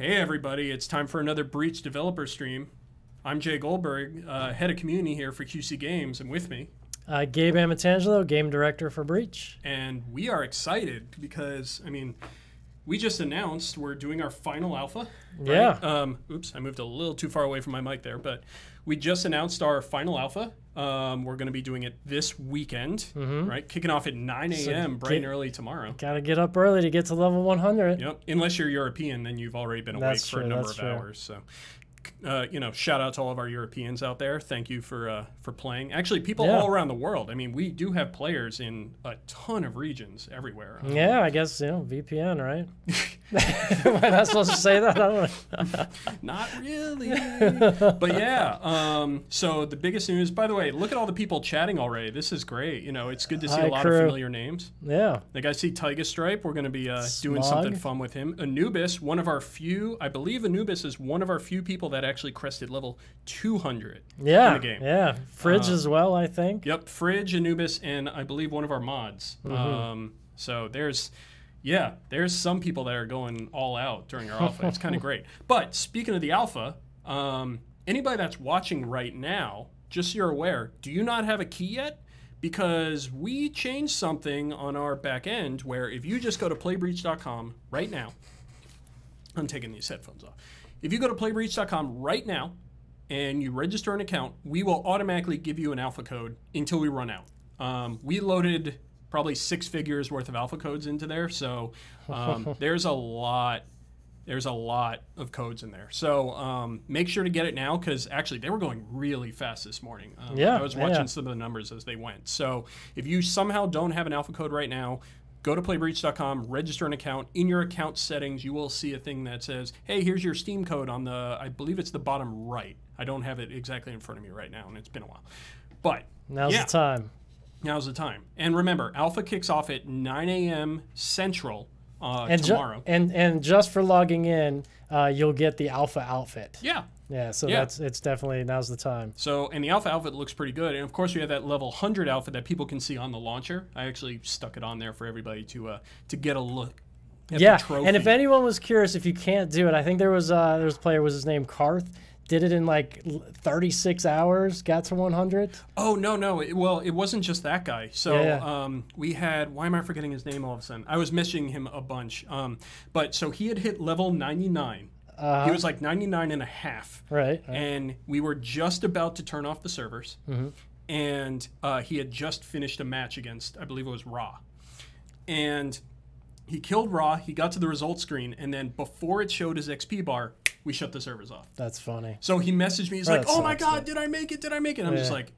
Hey everybody, it's time for another Breach developer stream. I'm Jay Goldberg, head of community here for QC Games, and with me, Gabe Amatangelo, game director for Breach. And we are excited because, I mean, we just announced we're doing our final alpha. Right? Yeah. Oops, I moved a little too far away from my mic there, but we just announced our final alpha. We're going to be doing it this weekend, right? Kicking off at 9 a.m. bright and early tomorrow. Got to get up early to get to level 100. Yep. Unless you're European, then you've already been awake for a number of hours. So, you know, shout out to all of our Europeans out there. Thank you for playing. Actually, people all around the world. I mean, we do have players in a ton of regions everywhere. Yeah, I guess, you know, VPN, right? Am I not supposed to say that? I don't know. Not really. But yeah, so the biggest news, by the way, look at all the people chatting already. This is great. You know, it's good to see a lot of familiar names. Yeah. Like I see Tyga Stripe. We're going to be doing something fun with him. Anubis, one of our few, I believe Anubis is one of our few people that actually crested level 200 in the game. Yeah. Fridge as well, I think. Yep. Fridge, Anubis, and I believe one of our mods. So there's some people that are going all out during our alpha. It's kind of great. But speaking of the alpha, anybody that's watching right now, just so you're aware, do you not have a key yet? Because we changed something on our back end where if you just go to playbreach.com right now, I'm taking these headphones off. If you go to playbreach.com right now and you register an account, we will automatically give you an alpha code until we run out. We loaded probably 6 figures worth of alpha codes into there, so there's a lot of codes in there. So make sure to get it now, because actually they were going really fast this morning. I was watching some of the numbers as they went. So if you somehow don't have an alpha code right now, go to playbreach.com, register an account. In your account settings, you will see a thing that says, hey, here's your Steam code on the, I believe it's the bottom right. I don't have it exactly in front of me right now, and it's been a while. But now's the time. Now's the time. And remember, alpha kicks off at 9 a.m. Central tomorrow. And just for logging in, you'll get the alpha outfit. Yeah. Yeah, so it's definitely, now's the time. So, and the alpha outfit looks pretty good. And of course, we have that level 100 outfit that people can see on the launcher. I actually stuck it on there for everybody to get a look at the trophy. And if anyone was curious, if you can't do it, I think there was a player, was his name Karth, did it in like 36 hours, got to 100. Oh, no. It wasn't just that guy. So we had, why am I forgetting his name all of a sudden? I was missing him a bunch. But so he had hit level 99. He was like 99 and a half. Right. And we were just about to turn off the servers. And he had just finished a match against, I believe it was Ra. And he killed Ra. He got to the results screen. And then before it showed his XP bar, we shut the servers off. That's funny. So he messaged me. He's like, oh my God, did I make it? Did I make it? And I'm just like,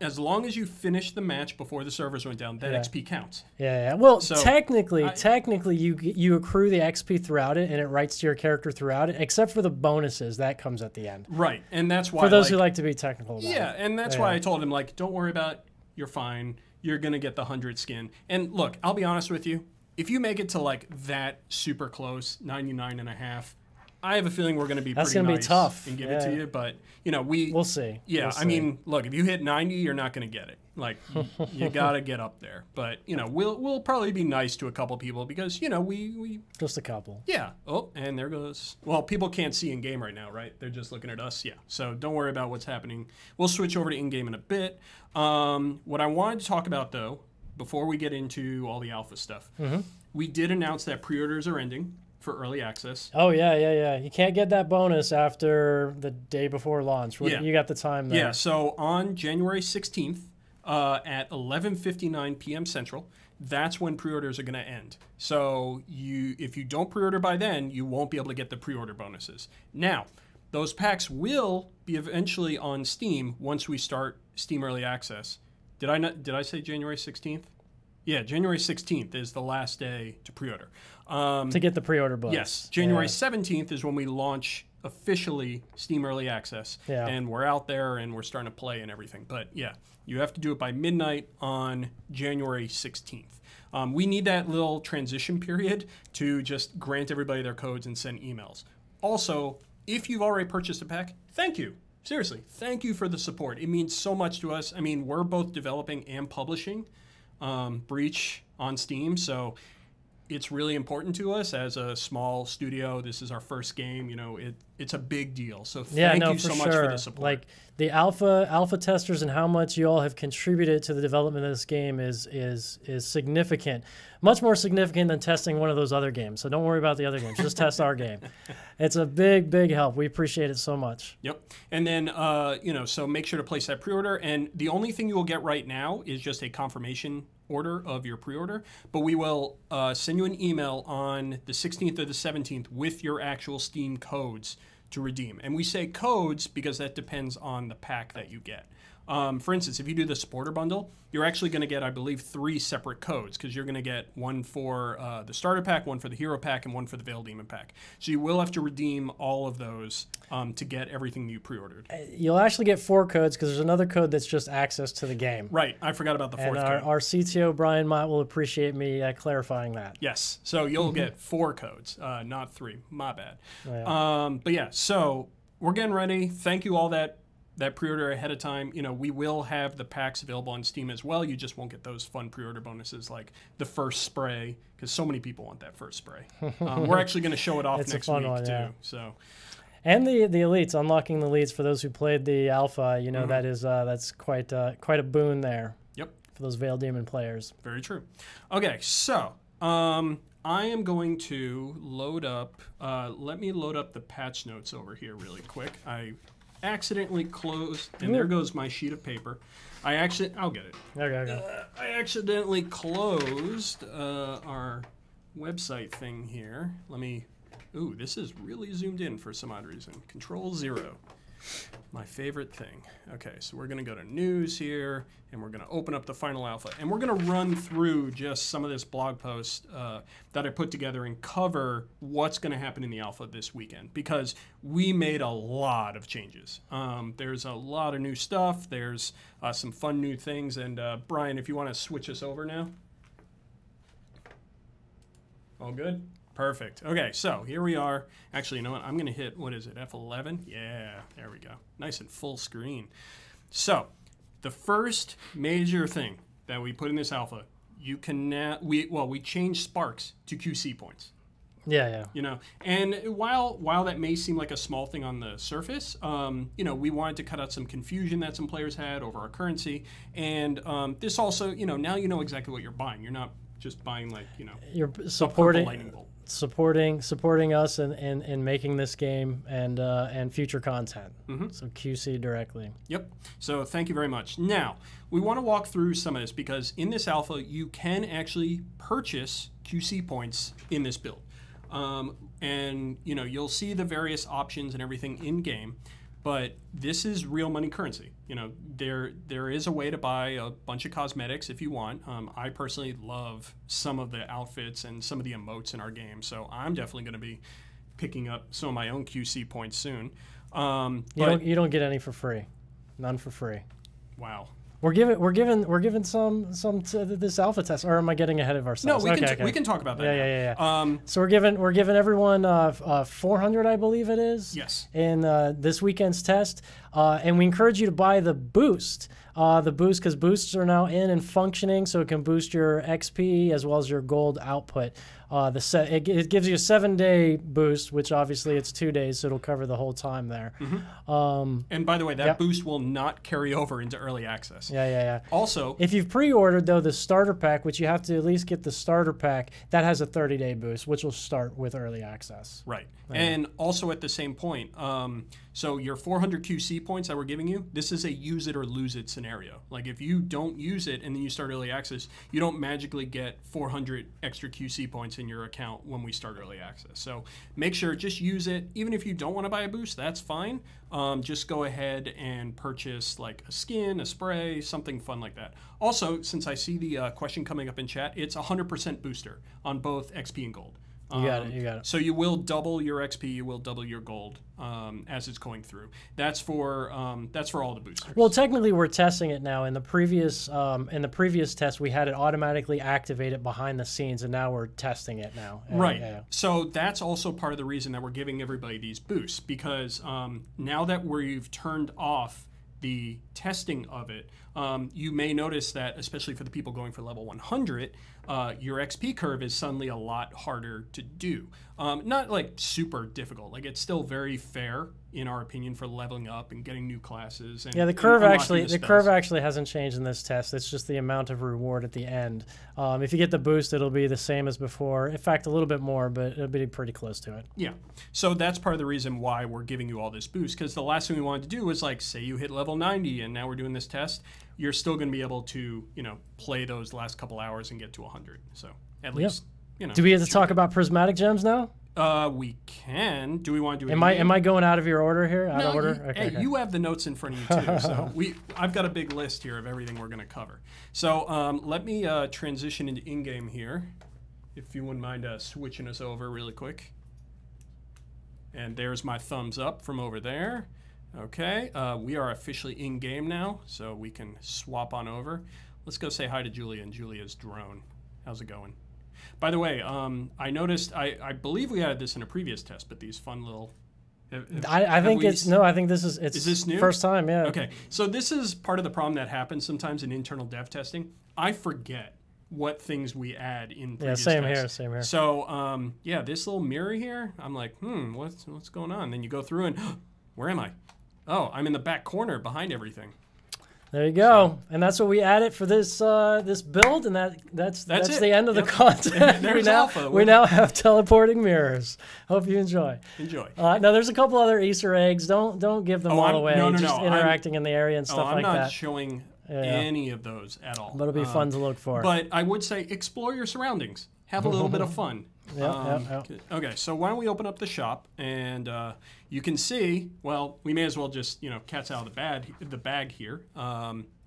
as long as you finish the match before the servers went down, that XP counts. Well, so technically, you accrue the XP throughout it, and it writes to your character throughout it, except for the bonuses. That comes at the end. Right, and that's why... For those who like to be technical about it. Yeah, and that's why I told him, like, don't worry about it. You're fine. You're going to get the 100 skin. And look, I'll be honest with you. If you make it to, like, that super close, 99 and a half, I have a feeling we're going to be pretty nice tough. And give it to you, but you know we'll see. Yeah, we'll see. I mean, look, if you hit 90, you're not going to get it. Like you got to get up there. But you know, we'll probably be nice to a couple people because you know we just a couple. Yeah. Oh, and there goes. Well, people can't see in game right now, right? They're just looking at us. Yeah. So don't worry about what's happening. We'll switch over to in game in a bit. What I wanted to talk about though, before we get into all the alpha stuff, we did announce that pre-orders are ending for early access. Oh, yeah. You can't get that bonus after the day before launch. You got the time there. Yeah, so on January 16th at 11:59 p.m. Central, that's when pre-orders are going to end. So if you don't pre-order by then, you won't be able to get the pre-order bonuses. Now, those packs will be eventually on Steam once we start Steam Early Access. Did I say January 16th? Yeah, January 16th is the last day to pre-order. To get the pre-order bonus. Yes. January 17th is when we launch officially Steam Early Access. Yeah. And we're out there and we're starting to play and everything. But yeah, you have to do it by midnight on January 16th. We need that little transition period to just grant everybody their codes and send emails. Also, if you've already purchased a pack, thank you. Seriously, thank you for the support. It means so much to us. I mean, we're both developing and publishing Breach on Steam, so it's really important to us as a small studio. This is our first game. You know, it's a big deal. So thank you so much for the support. Like the alpha testers and how much you all have contributed to the development of this game is significant. Much more significant than testing one of those other games. So don't worry about the other games. Just test our game. It's a big, big help. We appreciate it so much. Yep. And then, you know, so make sure to place that pre-order. And the only thing you will get right now is just a confirmation order of your pre-order. But we will send you an email on the 16th or the 17th with your actual Steam codes to redeem. And we say codes because that depends on the pack that you get. For instance, if you do the supporter bundle, you're actually going to get, I believe, 3 separate codes because you're going to get one for the starter pack, one for the hero pack, and one for the Veil Demon pack. So you will have to redeem all of those to get everything you pre-ordered. You'll actually get 4 codes because there's another code that's just access to the game. Right. I forgot about the 4th code. Our CTO, Brian Mott, will appreciate me clarifying that. Yes. So you'll get 4 codes, not 3. My bad. Oh, yeah. But yeah, so we're getting ready. Thank you all that pre-order ahead of time. You know, we will have the packs available on Steam as well. You just won't get those fun pre-order bonuses like the first spray, because so many people want that first spray. We're actually going to show it off next week one, too. Yeah. So, and the elites, unlocking the elites for those who played the alpha. You know, that's quite a boon there. Yep. For those Veil Demon players. Very true. Okay, so I am going to load up. Let me load up the patch notes over here really quick. I accidentally closed, and there goes my sheet of paper. I'll get it. Okay. I accidentally closed our website thing here. Ooh, this is really zoomed in for some odd reason. Control-0, my favorite thing. Okay, so we're gonna go to news here, and we're gonna open up the final alpha, and we're gonna run through just some of this blog post that I put together and cover what's gonna happen in the alpha this weekend, because we made a lot of changes. There's a lot of new stuff. There's some fun new things, and Brian, if you wanna switch us over now. All good? Perfect. Okay, so here we are. Actually, you know what? I'm going to hit, what is it, F11? Yeah, there we go. Nice and full screen. So, the first major thing that we put in this alpha, you can now, we changed sparks to QC points. Yeah. You know, and while that may seem like a small thing on the surface, you know, we wanted to cut out some confusion that some players had over our currency, and this also, you know, now you know exactly what you're buying. You're not just buying, like, you know, you're supporting us in making this game and future content. So QC directly. Yep. So thank you very much. Now we want to walk through some of this because in this alpha you can actually purchase QC points in this build, and you know, you'll see the various options and everything in game. But this is real money currency. You know, there is a way to buy a bunch of cosmetics if you want. I personally love some of the outfits and some of the emotes in our game, so I'm definitely going to be picking up some of my own QC points soon. You don't get any for free, none for free. Wow. We're giving some to this alpha test, or am I getting ahead of ourselves? No, we can talk about that. Yeah. So we're giving everyone 400, I believe it is. Yes. In this weekend's test, and we encourage you to buy the boost. Because boosts are now in and functioning, so it can boost your XP as well as your gold output. It gives you a 7-day boost, which obviously it's 2 days, so it'll cover the whole time there. And by the way, that boost will not carry over into early access. Yeah. Also, if you've pre-ordered though the starter pack, which you have to at least get the starter pack, that has a 30-day boost, which will start with early access. Right. And also at the same point, so your 400 QC points that we're giving you, this is a use it or lose it scenario. Like if you don't use it and then you start early access, you don't magically get 400 extra QC points in your account when we start early access. So make sure, just use it. Even if you don't want to buy a boost, that's fine. Just go ahead and purchase like a skin, a spray, something fun like that. Also, since I see the question coming up in chat, it's 100% booster on both XP and gold. You got it. So you will double your XP, you will double your gold as it's going through. That's for all the boosters. Well, technically, we're testing it now. In the previous test, we had it automatically activated behind the scenes, and now we're testing it now. Right. Yeah. So that's also part of the reason that we're giving everybody these boosts, because now that we've turned off the testing of it, you may notice that, especially for the people going for level 100, your XP curve is suddenly a lot harder to do. Not like super difficult. Like it's still very fair in our opinion for leveling up and getting new classes. And, yeah, the curve actually hasn't changed in this test. It's just the amount of reward at the end. If you get the boost, it'll be the same as before. In fact, a little bit more, but it'll be pretty close to it. Yeah. So that's part of the reason why we're giving you all this boost, because the last thing we wanted to do was like, say you hit level 90 and now we're doing this test, you're still going to be able to, you know, play those last couple hours and get to 100. So at least, you know. Do we have to talk about prismatic gems now? We can. Do we want to do it? Am I going out of your order here? Out of order? Okay. You have the notes in front of you too. So I've got a big list here of everything we're going to cover. So let me transition into in-game here, if you wouldn't mind switching us over really quick. And there's my thumbs up from over there. Okay, we are officially in-game now, so we can swap on over. Let's go say hi to Julia and Julia's drone. How's it going? By the way, I noticed, I believe we added this in a previous test, but these fun little... I think this is this new? First time, yeah. Okay, so this is part of the problem that happens sometimes in internal dev testing. I forget what things we add in previous tests. Same here. So, yeah, this little mirror here, I'm like, what's going on? Then you go through and, where am I? Oh, I'm in the back corner behind everything. There you go, and that's what we added for this this build, and that's the end of the content. we now have teleporting mirrors. Hope you enjoy. Now there's a couple other Easter eggs. Don't give them all away. No. Just interacting in the area and stuff like that. I'm not showing any of those at all. But it'll be fun to look for. But I would say explore your surroundings. Have a little bit of fun. Okay, so why don't we open up the shop, and you can see, well, we may as well just, you know, cat's out of the bag here.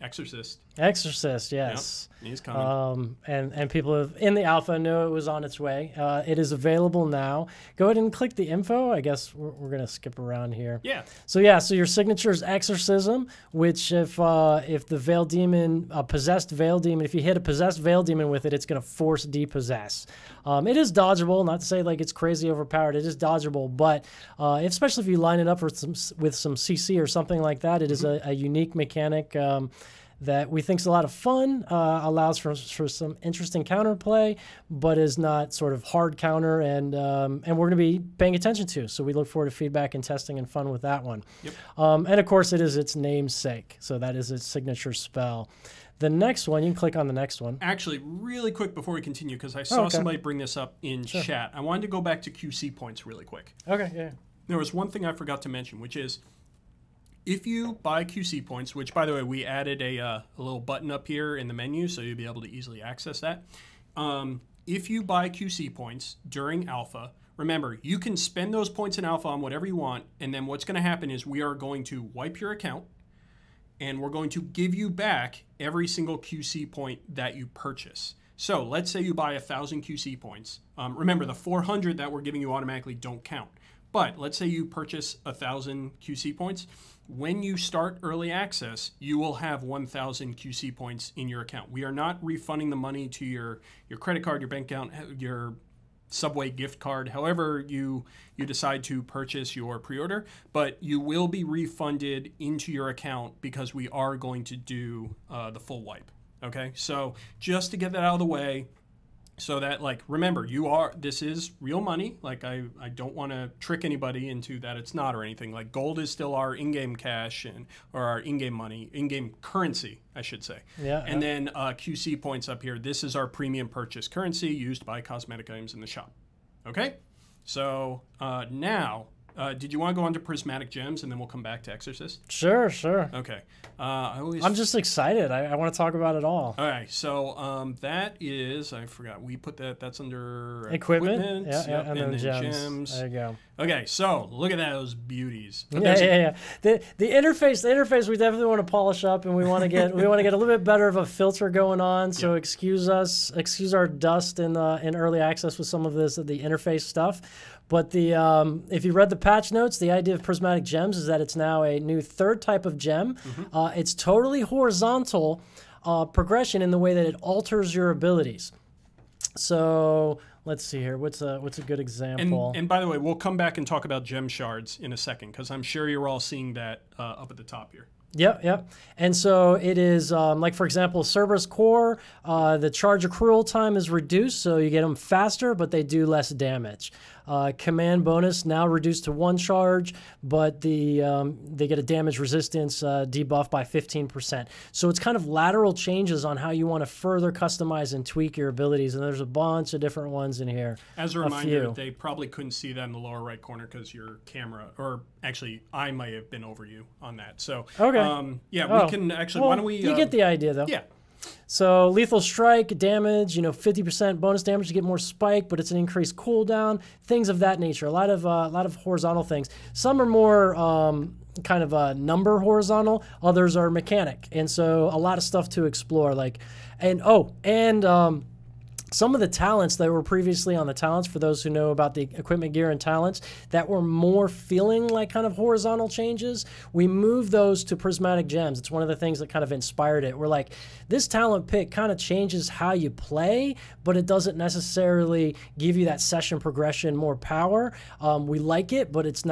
Exorcist, yes. Yep, he's coming. And people in the alpha know it was on its way. It is available now. Go ahead and click the info. I guess we're going to skip around here. Yeah. So your signature is Exorcism, which if the Veil Demon, a possessed Veil Demon, if you hit a possessed Veil Demon with it, it's going to force depossess. It is dodgeable, not to say like it's crazy overpowered. It is dodgeable, but especially if you line it up with some CC or something like that, it is a unique mechanic that we think is a lot of fun, allows for some interesting counterplay, but is not sort of hard counter, and we're going to be paying attention to. So we look forward to feedback and testing and fun with that one. Yep. And of course, it is its namesake, so that is its signature spell. The next one, you can click on the next one. Actually, really quick before we continue, because I saw somebody bring this up in chat. I wanted to go back to QC points really quick. Okay, yeah. There was one thing I forgot to mention, which is if you buy QC points, which, by the way, we added a little button up here in the menu, so you'll be able to easily access that. If you buy QC points during alpha, remember, you can spend those points in alpha on whatever you want, and then what's going to happen is we are going to wipe your account, and we're going to give you back every single QC point that you purchase. So let's say you buy 1,000 QC points. Remember, the 400 that we're giving you automatically don't count. But let's say you purchase 1,000 QC points. When you start early access, you will have 1,000 QC points in your account. We are not refunding the money to your credit card, your bank account, your Subway gift card, however you decide to purchase your pre-order, but you will be refunded into your account because we are going to do the full wipe. Okay, so just to get that out of the way, so that, like, remember, this is real money. Like, I don't want to trick anybody into that it's not or anything. Like, gold is still our in-game cash or our in-game money, in-game currency, I should say. Yeah. And then QC points up here. This is our premium purchase currency used by cosmetic items in the shop. Okay? So now, did you want to go on to prismatic gems and then we'll come back to Exorcist? Sure. Okay. I'm just excited. I want to talk about it all. All right. So that is, I forgot, we put that's under equipment. Yep, and then gems. There you go. Okay. So look at those beauties. Yeah. The interface we definitely want to polish up, and we want to get a little bit better of a filter going on. So excuse our dust in early access with some of the interface stuff. But if you read the patch notes, the idea of prismatic gems is that it's now a new third type of gem. It's totally horizontal progression in the way that it alters your abilities. So let's see here. What's a good example? And by the way, we'll come back and talk about gem shards in a second, because I'm sure you're all seeing that up at the top here. Yep, yep. And so it is, like, for example, Cerberus Core, the charge accrual time is reduced, so you get them faster, but they do less damage. Command bonus now reduced to 1 charge, but they get a damage resistance debuff by 15%. So it's kind of lateral changes on how you want to further customize and tweak your abilities, and there's a bunch of different ones in here. As a reminder, they probably couldn't see that in the lower right corner because your camera, or actually I might have been over you on that. So okay. Yeah, we can actually, why don't we... you get the idea, though. Yeah. So lethal strike, damage, 50% bonus damage to get more spike, but it's an increased cooldown, things of that nature. A lot of horizontal things. Some are more kind of number horizontal, others are mechanic, and so a lot of stuff to explore. Some of the talents that were previously on the talents, for those who know about the equipment, gear, and talents, that were more feeling like kind of horizontal changes, we moved those to prismatic gems. It's one of the things that kind of inspired it. We're like, this talent pick kind of changes how you play, but it doesn't necessarily give you that session progression, more power. We like it, but it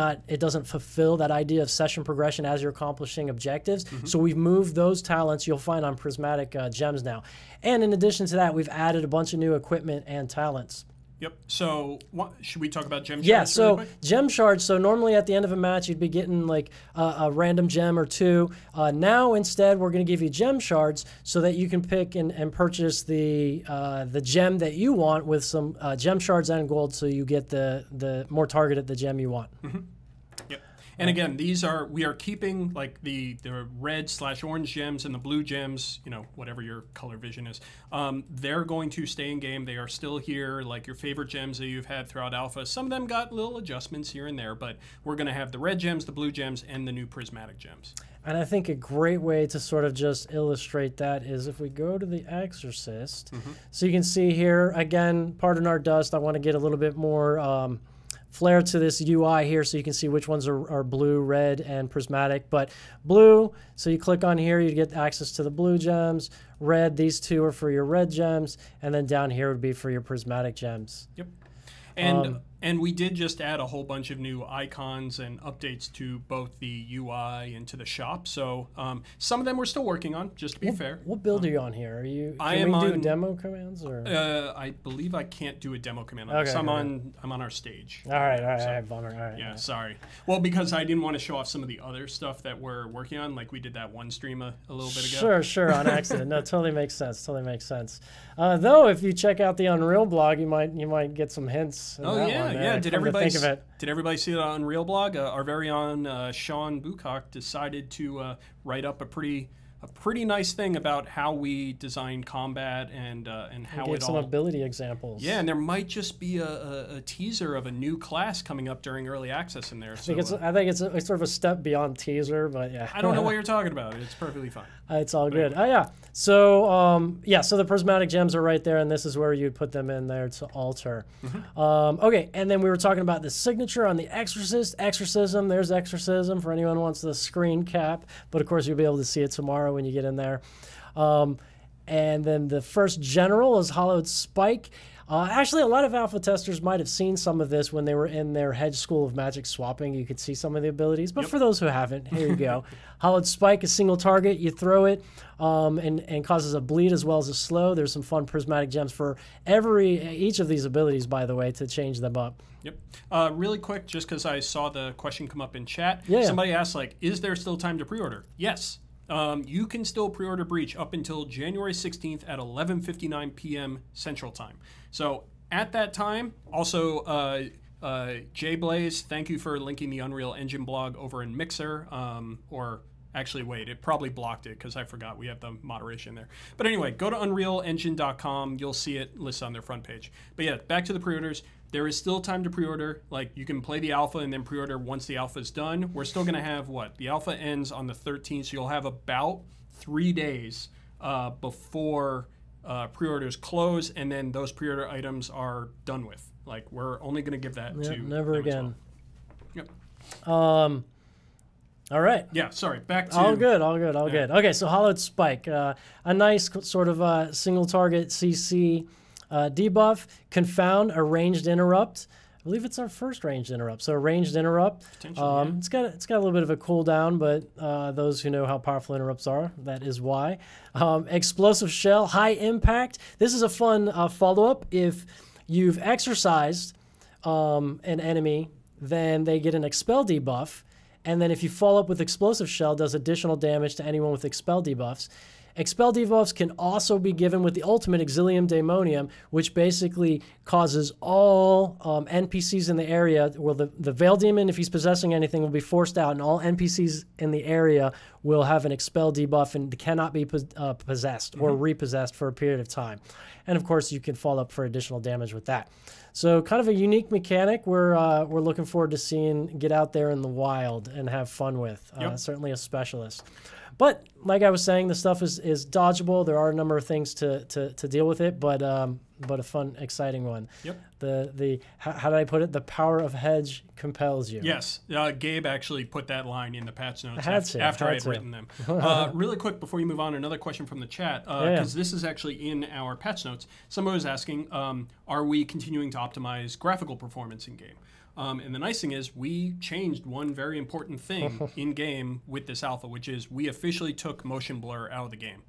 doesn't fulfill that idea of session progression as you're accomplishing objectives. So we've moved those talents you'll find on prismatic gems now. And in addition to that, we've added a bunch of new equipment and talents. Yep. So should we talk about gem shards? Yeah, so gem shards. So normally at the end of a match, you'd be getting like a random gem or two. Now instead, we're going to give you gem shards so that you can pick and purchase the gem that you want with some gem shards and gold, so you get the more targeted the gem you want. Yep. And again, we are keeping like the red/orange gems and the blue gems, whatever your color vision is. They're going to stay in game. They are still here, like your favorite gems that you've had throughout alpha. Some of them got little adjustments here and there, but we're going to have the red gems, the blue gems, and the new prismatic gems. And I think a great way to sort of just illustrate that is if we go to the Exorcist. So you can see here, again, pardon our dust, I want to get a little bit more flair to this UI here so you can see which ones are blue, red, and prismatic. But blue, so you click on here, you get access to the blue gems. Red, these two are for your red gems. And then down here would be for your prismatic gems. Yep. And we did just add a whole bunch of new icons and updates to both the UI and to the shop. So some of them we're still working on, just to be fair. What build are you on here? Can we do demo commands? Or? I believe I can't do a demo command on okay, this. I'm on our stage. All right, bummer. All right. Yeah, sorry. Well, because I didn't want to show off some of the other stuff that we're working on, like we did that one stream a little bit ago. Sure, on accident. No, totally makes sense. Though, if you check out the Unreal blog, you might get some hints. Yeah. Did everybody see that on Unreal blog? Our very own Sean Bucock decided to write up a pretty nice thing about how we design combat and how it all. Some ability examples. Yeah, and there might just be a teaser of a new class coming up during early access in there. I think it's sort of a step beyond teaser, but yeah. I don't know what you're talking about. It's perfectly fine. It's all good. Oh yeah. So so the prismatic gems are right there, and this is where you'd put them in there to alter. Okay, and then we were talking about the signature on the Exorcist. Exorcism. There's Exorcism for anyone who wants the screen cap, but of course you'll be able to see it tomorrow when you get in there. And then the first general is Hollowed Spike. Actually, a lot of alpha testers might have seen some of this when they were in their Hedge School of Magic swapping. You could see some of the abilities, but for those who haven't, here you go. Hollowed Spike, a single target, you throw it, and causes a bleed as well as a slow. There's some fun prismatic gems for each of these abilities, by the way, to change them up. Yep. Really quick, just because I saw the question come up in chat. Yeah. Somebody asked, is there still time to pre-order? Yes. You can still pre-order Breach up until January 16th at 11:59 p.m. Central Time. So at that time, also Jay Blaze, thank you for linking the Unreal Engine blog over in Mixer. Or actually, wait, it probably blocked it because I forgot we have the moderation there. But anyway, go to unrealengine.com. You'll see it listed on their front page. But yeah, back to the pre-orders. There is still time to pre-order. Like, you can play the alpha and then pre-order once the alpha is done. We're still going to have, the alpha ends on the 13th, so you'll have about 3 days before pre-orders close, and then those pre-order items are done with. Like, we're only going to give that to never again. Well. Yep. All right. Yeah, sorry. Back to... All good. Okay, so Hollowed Spike. A nice sort of single target CC debuff. Confound, a ranged interrupt. I believe it's our first ranged interrupt. So a ranged interrupt, Potentially, it's got a little bit of a cooldown, but those who know how powerful interrupts are, that is why. Explosive shell, high impact. This is a fun follow-up. If you've exorcised an enemy, then they get an expel debuff, and then if you follow up with explosive shell, does additional damage to anyone with expel debuffs. Expel debuffs can also be given with the ultimate Exilium Daemonium, which basically causes all NPCs in the area, well, the Veil Demon, if he's possessing anything, will be forced out, and all NPCs in the area will have an expel debuff and cannot be possessed or repossessed for a period of time. And of course, you can follow up for additional damage with that. So kind of a unique mechanic we're looking forward to seeing get out there in the wild and have fun with. Certainly a specialist. But like I was saying, the stuff is dodgeable. There are a number of things to deal with it, but a fun, exciting one. Yep. How did I put it? The power of hedge compels you. Yes. Gabe actually put that line in the patch notes after I had written them. Really quick before you move on, another question from the chat, because this is actually in our patch notes. Somebody was asking, are we continuing to optimize graphical performance in game? And the nice thing is we changed one very important thing in-game with this alpha, which is we officially took motion blur out of the game.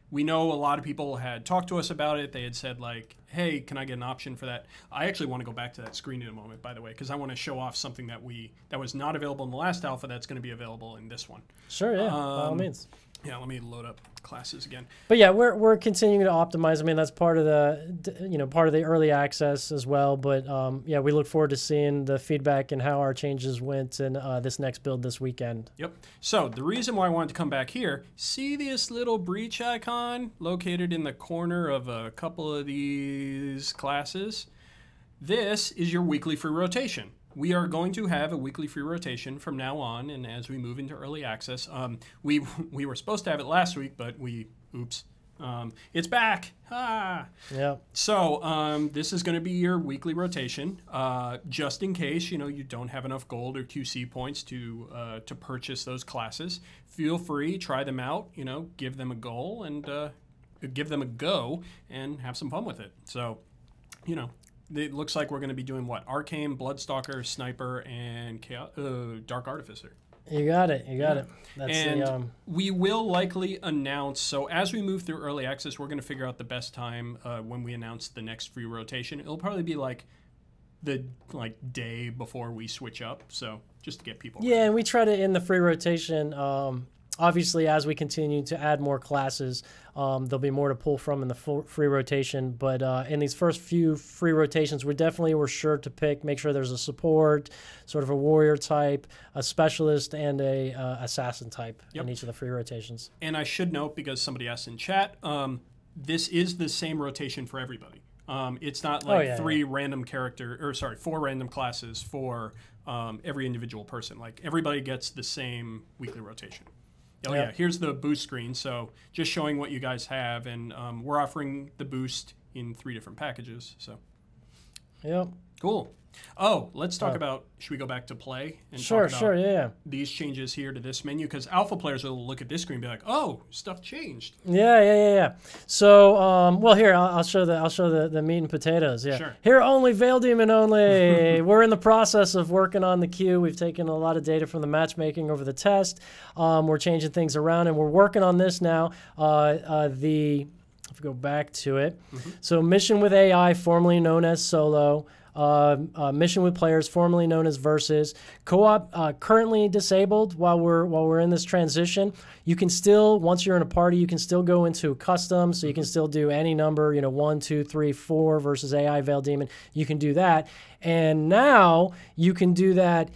We know a lot of people had talked to us about it. They had said, like, hey, can I get an option for that? I actually want to go back to that screen in a moment, by the way, because I want to show off something that was not available in the last alpha that's going to be available in this one. Sure, yeah, by all means. Yeah, let me load up classes again. But yeah, we're continuing to optimize. I mean, that's part of the early access as well. But yeah, we look forward to seeing the feedback and how our changes went in this next build this weekend. Yep. So the reason why I wanted to come back here, see this little breach icon located in the corner of a couple of these classes? This is your weekly free rotation. We are going to have a weekly free rotation from now on, and as we move into early access, we were supposed to have it last week, but oops, it's back. Yeah. So this is going to be your weekly rotation, just in case you don't have enough gold or QC points to purchase those classes. Feel free, try them out. Give them a goal and give them a go, and have some fun with it. So, it looks like we're going to be doing what? Arcane, Bloodstalker, Sniper, and Dark Artificer. You got it. You got it. That's and we will likely announce, so as we move through early access, we're going to figure out the best time when we announce the next free rotation. It'll probably be like the day before we switch up, so just to get people ready. And we try to end the free rotation. Obviously, as we continue to add more classes, there'll be more to pull from in the free rotation. But in these first few free rotations, we're sure to make sure there's a support, sort of a warrior type, a specialist, and a assassin type in each of the free rotations. And I should note, because somebody asked in chat, this is the same rotation for everybody. It's not like four random classes for every individual person. Like, everybody gets the same weekly rotation. Yeah, here's the boost screen. So just showing what you guys have, and we're offering the boost in 3 different packages. So, cool. Oh, let's talk about. Should we go back to play and talk about these changes here to this menu? Because alpha players will look at this screen and be like, "Oh, stuff changed." Yeah. So, well, here I'll show the meat and potatoes. Yeah. Sure. Here only Veil Demon only. We're in the process of working on the queue. We've taken a lot of data from the matchmaking over the test. We're changing things around, and we're working on this now. If we go back to it, so mission with AI, formerly known as solo. Mission with players, formerly known as versus. Co-op currently disabled while we're in this transition. You can still, once you're in a party, you can still go into custom, so you can still do any number, 1, 2, 3, 4 versus AI Veil Demon. You can do that, and now you can do that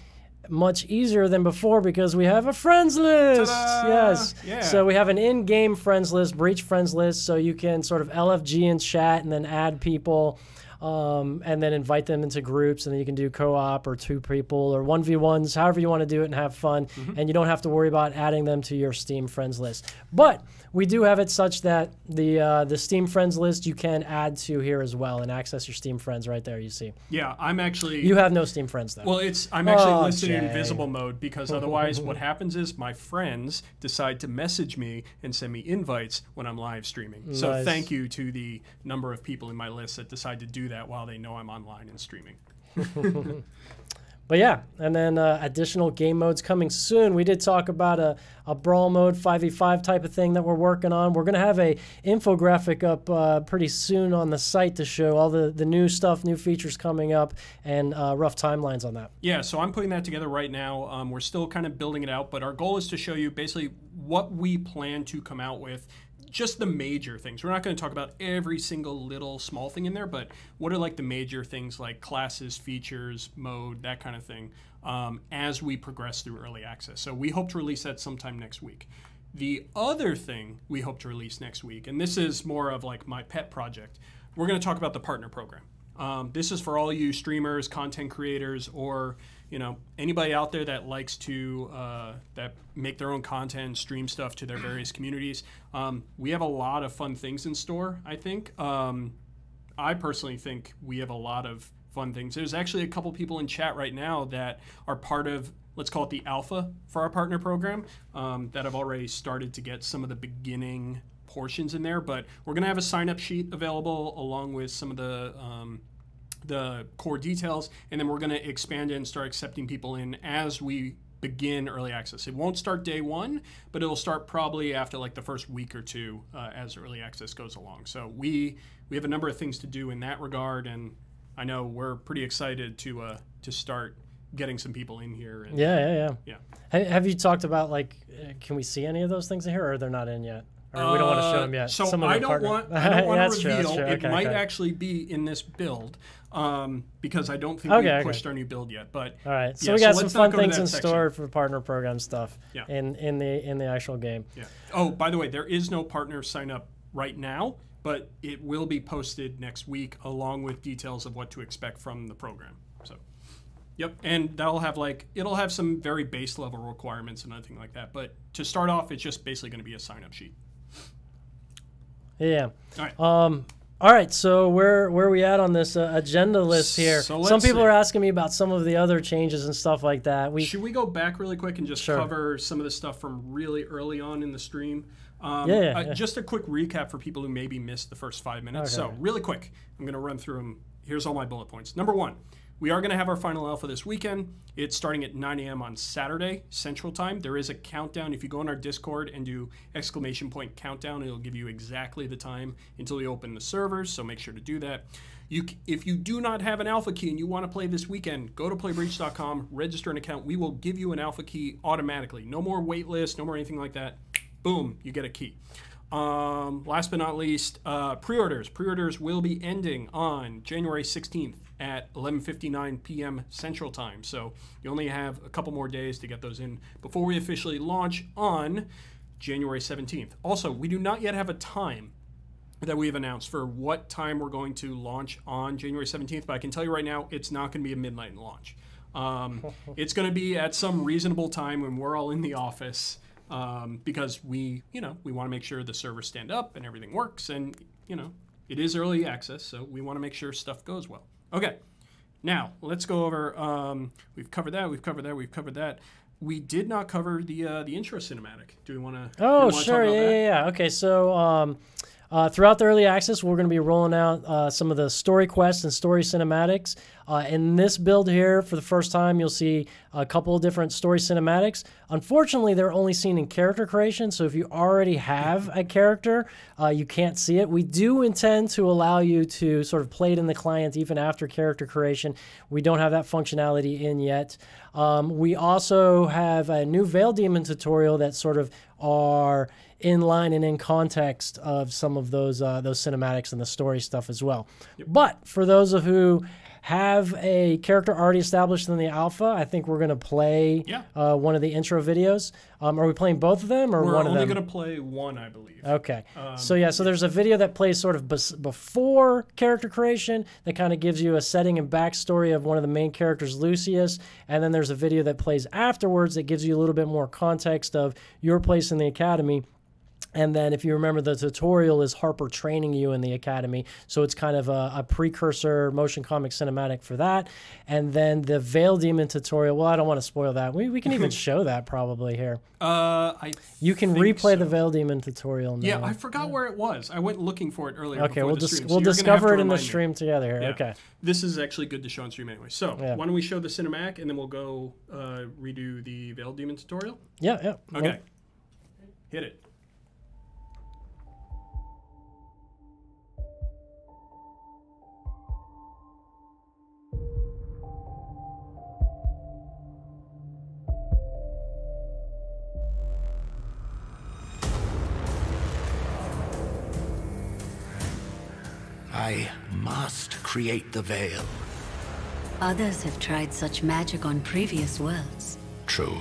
much easier than before because we have a friends list. Ta-da! Yes. Yeah. So we have an in-game friends list, breach friends list, so you can sort of LFG in chat and then add people. And then invite them into groups, and then you can do co-op or 2 people or 1v1s, however you want to do it and have fun. And you don't have to worry about adding them to your Steam friends list. But we do have it such that the Steam friends list you can add to here as well and access your Steam friends right there, you see. Yeah, I'm actually... You have no Steam friends, though. Well, I'm actually listed in invisible mode, because otherwise what happens is my friends decide to message me and send me invites when I'm live streaming. So thank you to the number of people in my list that decide to do that while they know I'm online and streaming. But yeah, and then additional game modes coming soon. We did talk about a brawl mode 5v5 type of thing that we're working on. We're going to have a infographic up pretty soon on the site to show all the new stuff, new features coming up, and rough timelines on that. Yeah, so I'm putting that together right now. We're still kind of building it out, but our goal is to show you basically what we plan to come out with. Just the major things. We're not going to talk about every single little small thing in there, but what are like the major things like classes, features, mode, that kind of thing, as we progress through early access. So we hope to release that sometime next week. The other thing we hope to release next week, and this is more of like my pet project, we're going to talk about the partner program. This is for all you streamers, content creators, or anybody out there that likes to that make their own content, stream stuff to their various communities. We have a lot of fun things in store, I think. I personally think we have a lot of fun things. There's actually a couple people in chat right now that are part of, let's call it the alpha for our partner program, that have already started to get some of the beginning portions in there. But we're going to have a sign-up sheet available along with some of the core details, and then we're going to expand it and start accepting people in as we begin early access. It won't start day one, but it'll start probably after like the first week or two as early access goes along. So we have a number of things to do in that regard, and I know we're pretty excited to start getting some people in here. And, yeah. Have you talked about like, can we see any of those things in here, or they're not in yet? Or we don't want to show them yet. So I don't want to reveal. True. It might actually be in this build because I don't think we've pushed our new build yet. But all right, so we got some fun things in store for partner program stuff in the actual game. Yeah. Oh, by the way, there is no partner sign up right now, but it will be posted next week along with details of what to expect from the program. So. Yep, and that'll have it'll have some very base level requirements and nothing like that. But to start off, it's just basically going to be a sign up sheet. Yeah. All right. All right. So where are we at on this agenda list here? So some people are asking me about some of the other changes and stuff like that. Should we go back really quick and just cover some of the stuff from really early on in the stream? Just a quick recap for people who maybe missed the first 5 minutes. Okay. So really quick, I'm going to run through them. Here's all my bullet points. Number one. We are going to have our final alpha this weekend. It's starting at 9 a.m. on Saturday, Central Time. There is a countdown. If you go on our Discord and do !countdown, it'll give you exactly the time until we open the servers, so make sure to do that. If you do not have an alpha key and you want to play this weekend, go to playbreach.com, register an account. We will give you an alpha key automatically. No more wait list, no more anything like that. Boom, you get a key. Last but not least, pre-orders. Pre-orders will be ending on January 16th. At 11:59 p.m. Central Time. So you only have a couple more days to get those in before we officially launch on January 17th. Also, we do not yet have a time that we have announced for what time we're going to launch on January 17th, but I can tell you right now, it's not going to be a midnight launch. It's going to be at some reasonable time when we're all in the office because we want to make sure the servers stand up and everything works, and it is early access, so we want to make sure stuff goes well. Okay, now let's go over. We've covered that. We did not cover the intro cinematic. Do we want to? Oh, sure. Yeah. Okay, so throughout the early access, we're going to be rolling out some of the story quests and story cinematics. In this build here, for the first time, you'll see a couple of different story cinematics. Unfortunately, they're only seen in character creation, so if you already have a character, you can't see it. We do intend to allow you to sort of play it in the client even after character creation. We don't have that functionality in yet. We also have a new Veil Demon tutorial that sort of are in line and in context of some of those cinematics and the story stuff as well. Yep. But for those of who have a character already established in the alpha, I think we're going to play one of the intro videos. Are we playing both of them or one of them? We're only going to play one, I believe. Okay. So there's a video that plays sort of before character creation that kind of gives you a setting and backstory of one of the main characters, Lucius. And then there's a video that plays afterwards that gives you a little bit more context of your place in the academy. And then if you remember, the tutorial is Harper training you in the academy. So it's kind of a precursor motion comic cinematic for that. And then the Veil Demon tutorial, well, I don't want to spoil that. We can even show that probably here. You can replay the Veil Demon tutorial now. Yeah, I forgot where it was. I went looking for it earlier. Okay, we'll discover it in the stream together here. Yeah. Okay. This is actually good to show on stream anyway. So why don't we show the cinematic and then we'll go redo the Veil Demon tutorial? Yeah, yeah. Okay. Well, hit it. I must create the veil. Others have tried such magic on previous worlds. True.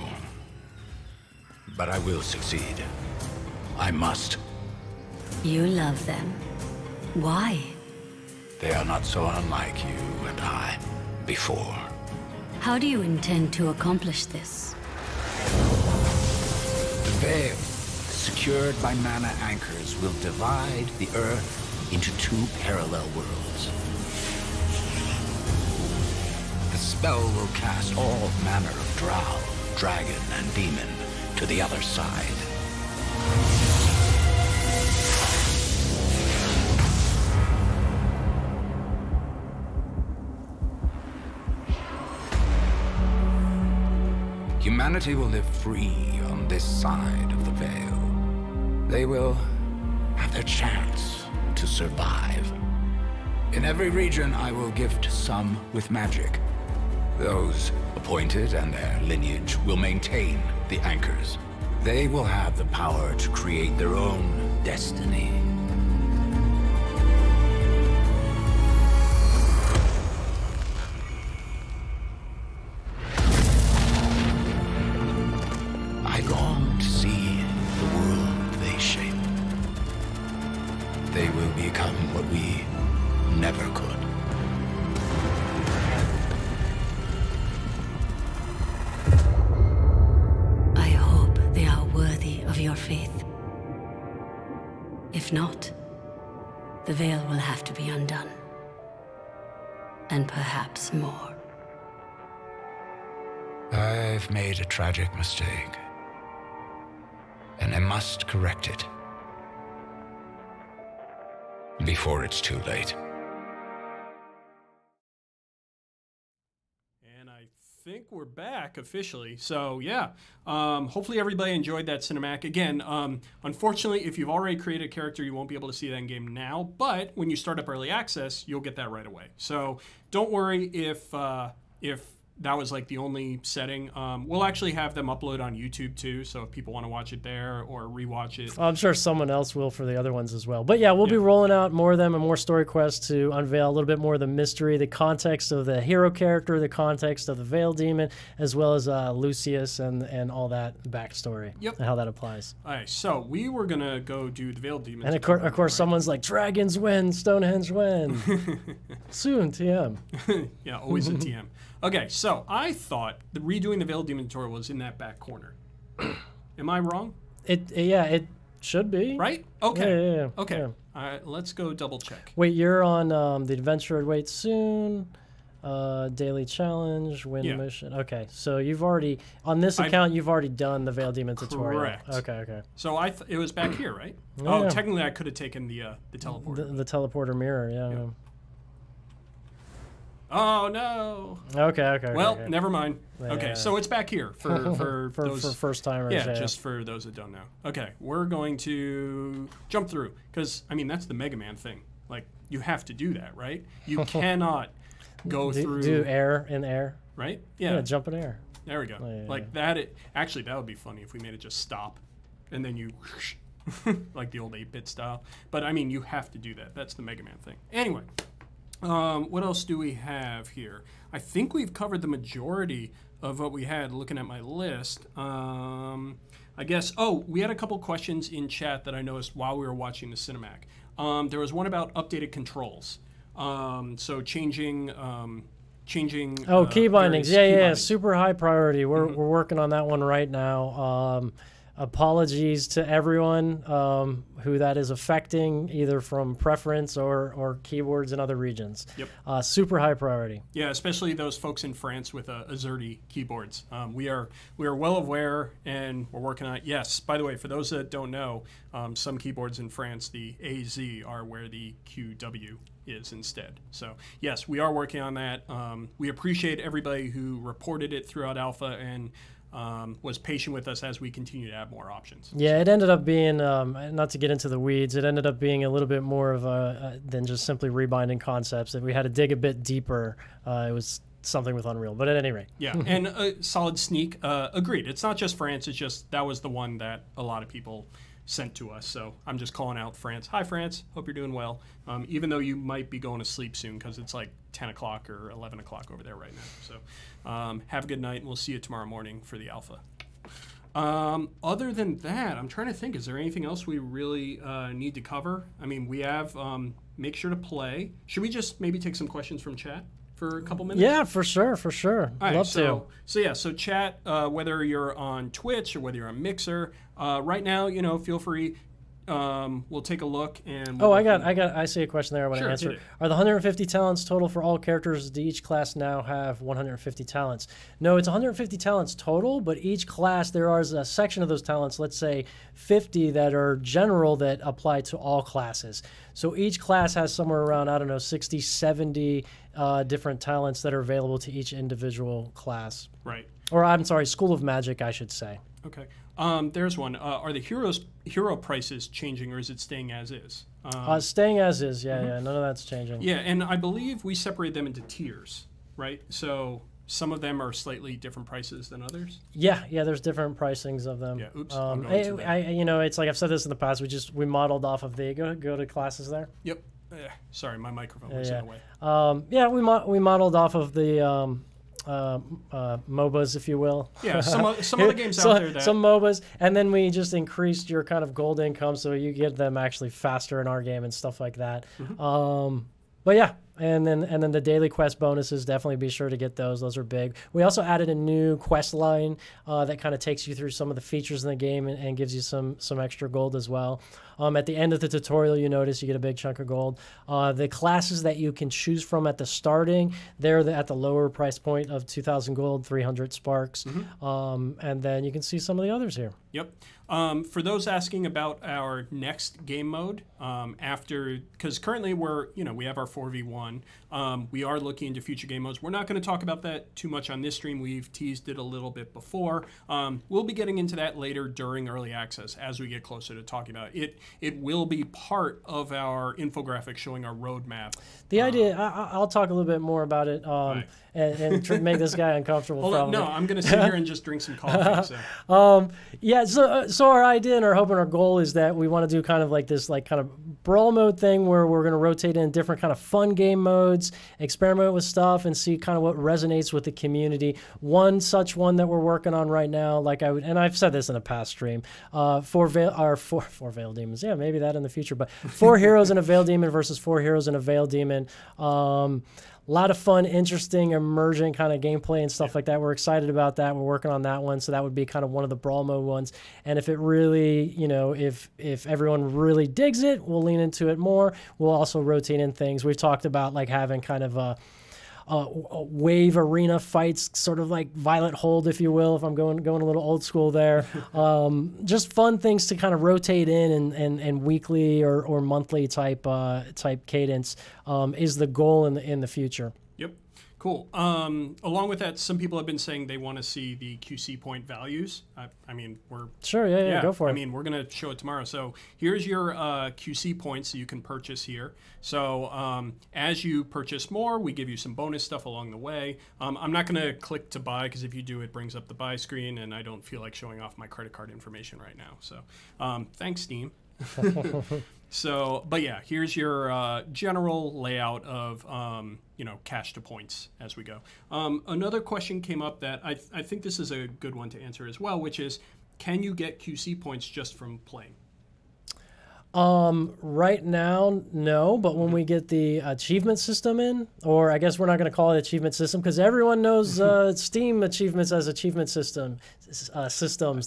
But I will succeed. I must. You love them. Why? They are not so unlike you and I before. How do you intend to accomplish this? The veil, secured by mana anchors, will divide the Earth into two parallel worlds. The spell will cast all manner of drow, dragon, and demon to the other side. Humanity will live free on this side of the veil. They will have their chance to survive. In every region, I will gift some with magic. Those appointed and their lineage will maintain the anchors. They will have the power to create their own destiny. I long to see the world they shape. They will become what we never could. I hope they are worthy of your faith. If not, the veil will have to be undone. And perhaps more. I've made a tragic mistake. And I must correct it. Before it's too late. And I think we're back officially. So yeah, hopefully everybody enjoyed that cinematic. Again, unfortunately, if you've already created a character, you won't be able to see that in game now. But when you start up early access, you'll get that right away. So don't worry if that was like the only setting. We'll actually have them upload on YouTube too, so if people want to watch it there or rewatch it. I'm sure someone else will for the other ones as well. But yeah, we'll be rolling out more of them and more story quests to unveil a little bit more of the mystery, the context of the hero character, the context of the Veil Demon, as well as Lucius and all that backstory. Yep. And how that applies. All right, so we were gonna go do the Veil Demon. And of course, right? Someone's like, dragons win, Stonehenge win. Soon, TM. Yeah, always a TM. Okay, so I thought the redoing the Veil Demon tutorial was in that back corner. Am I wrong? It should be. Right? Okay. Yeah. Okay. Yeah. All right, let's go double check. Wait, you're on the adventure awaits soon. Daily challenge, win mission. Okay, so you've already on this account you've already done the Veil Demon tutorial. Correct. Okay. So it was back here, right? Yeah. Oh, technically I could have taken the teleporter. The teleporter mirror, yeah. Yep. Oh no. Okay. Well, okay. never mind. Yeah. Okay, so it's back here for those for first timers. Yeah, just for those that don't know. Okay, we're going to jump through because I mean that's the Mega Man thing. Like you have to do that, right? You cannot go through. Do air in air. Right? Yeah. Jump in air. There we go. Yeah. Like that. Actually, that would be funny if we made it just stop, and then you. Like the old 8-bit style. But I mean, you have to do that. That's the Mega Man thing. Anyway. What else do we have here? I think we've covered the majority of what we had looking at my list. I guess, we had a couple questions in chat that I noticed while we were watching the cinematic. There was one about updated controls. So changing key bindings. Yeah, super high priority. We're working on that one right now. apologies to everyone who that is affecting, either from preference or keyboards in other regions. Yep. Super high priority. Yeah, especially those folks in France with Azerty keyboards. We are well aware, and we're working on it. Yes, by the way, for those that don't know, some keyboards in France, the AZ are where the QW is instead. So yes, we are working on that. We appreciate everybody who reported it throughout alpha and was patient with us as we continue to add more options. Yeah, it ended up being, not to get into the weeds, it ended up being a little bit more of than just simply rebinding concepts. That we had to dig a bit deeper. It was something with Unreal, but at any rate. Yeah, and a solid sneak. Agreed. It's not just France. It's just that was the one that a lot of people sent to us. So I'm just calling out France. Hi, France. Hope you're doing well. Even though you might be going to sleep soon because it's like 10 o'clock or 11 o'clock over there right now. So have a good night, and we'll see you tomorrow morning for the alpha. Other than that, I'm trying to think, is there anything else we really need to cover? I mean, we have make sure to play. Should we just maybe take some questions from chat for a couple minutes? Yeah, for sure, for sure. Right, Love to. So chat, whether you're on Twitch or whether you're on Mixer, right now, feel free. We'll take a look and. I see a question there I want to answer. Hit it. Are the 150 talents total for all characters? Do each class now have 150 talents? No, it's 150 talents total, but each class, there is a section of those talents, let's say 50 that are general that apply to all classes. So each class has somewhere around, 60, 70 different talents that are available to each individual class. Right. Or I'm sorry, School of Magic, I should say. Okay. There's one. Are the hero prices changing, or is it staying as is? Staying as is, yeah. None of that's changing. Yeah, and I believe we separate them into tiers, right? So some of them are slightly different prices than others. Yeah, there's different pricings of them. Yeah, oops. It's like I've said this in the past. We modeled off of the go to classes there. Yep. Sorry, my microphone was in the way. We modeled off of the MOBAs, if you will. Yeah, some other games out there that... Some MOBAs, and then we just increased your kind of gold income so you get them actually faster in our game and stuff like that. But yeah, and then the daily quest bonuses, definitely be sure to get those. Those are big. We also added a new quest line that kind of takes you through some of the features in the game and gives you some extra gold as well. At the end of the tutorial, you notice you get a big chunk of gold. The classes that you can choose from at the starting, they're at the lower price point of 2,000 gold, 300 sparks. And then you can see some of the others here. Yep. For those asking about our next game mode, because currently we have our 4v1. We are looking into future game modes. We're not going to talk about that too much on this stream. We've teased it a little bit before. We'll be getting into that later during early access as we get closer to talking about it. It will be part of our infographic showing our roadmap. The idea, I'll talk a little bit more about it and make this guy uncomfortable. Hold on, no, I'm going to sit here and just drink some coffee. So. So our idea and our hope and our goal is that we want to do kind of like this kind of brawl mode thing where we're going to rotate in different kind of fun game modes, experiment with stuff, and see kind of what resonates with the community. One such one that we're working on right now, and I've said this in a past stream, four Veil Demons. Yeah, maybe that in the future, but 4 heroes and a Veil Demon versus 4 heroes and a Veil Demon. A lot of fun, interesting, emergent kind of gameplay and stuff like that. We're excited about that. We're working on that one, so that would be kind of one of the brawl mode ones. And if it really, if everyone really digs it, we'll lean into it more. We'll also rotate in things. We've talked about having kind of a wave arena fights, sort of like Violet Hold, if you will, if I'm going a little old school there. Just fun things to kind of rotate in and weekly or monthly type cadence is the goal in the future. Yep. Cool. Along with that, some people have been saying they want to see the QC point values. We're... Sure, yeah, go for it. We're going to show it tomorrow. So here's your QC points that you can purchase here. So as you purchase more, we give you some bonus stuff along the way. I'm not going to click to buy because if you do, it brings up the buy screen, and I don't feel like showing off my credit card information right now. So thanks, Steam. So, but yeah, here's your general layout of, cash to points as we go. Another question came up that I think this is a good one to answer as well, which is, can you get QC points just from playing? Right now, no, but when we get the achievement system in, or I guess we're not going to call it achievement system because everyone knows Steam achievements as achievement systems.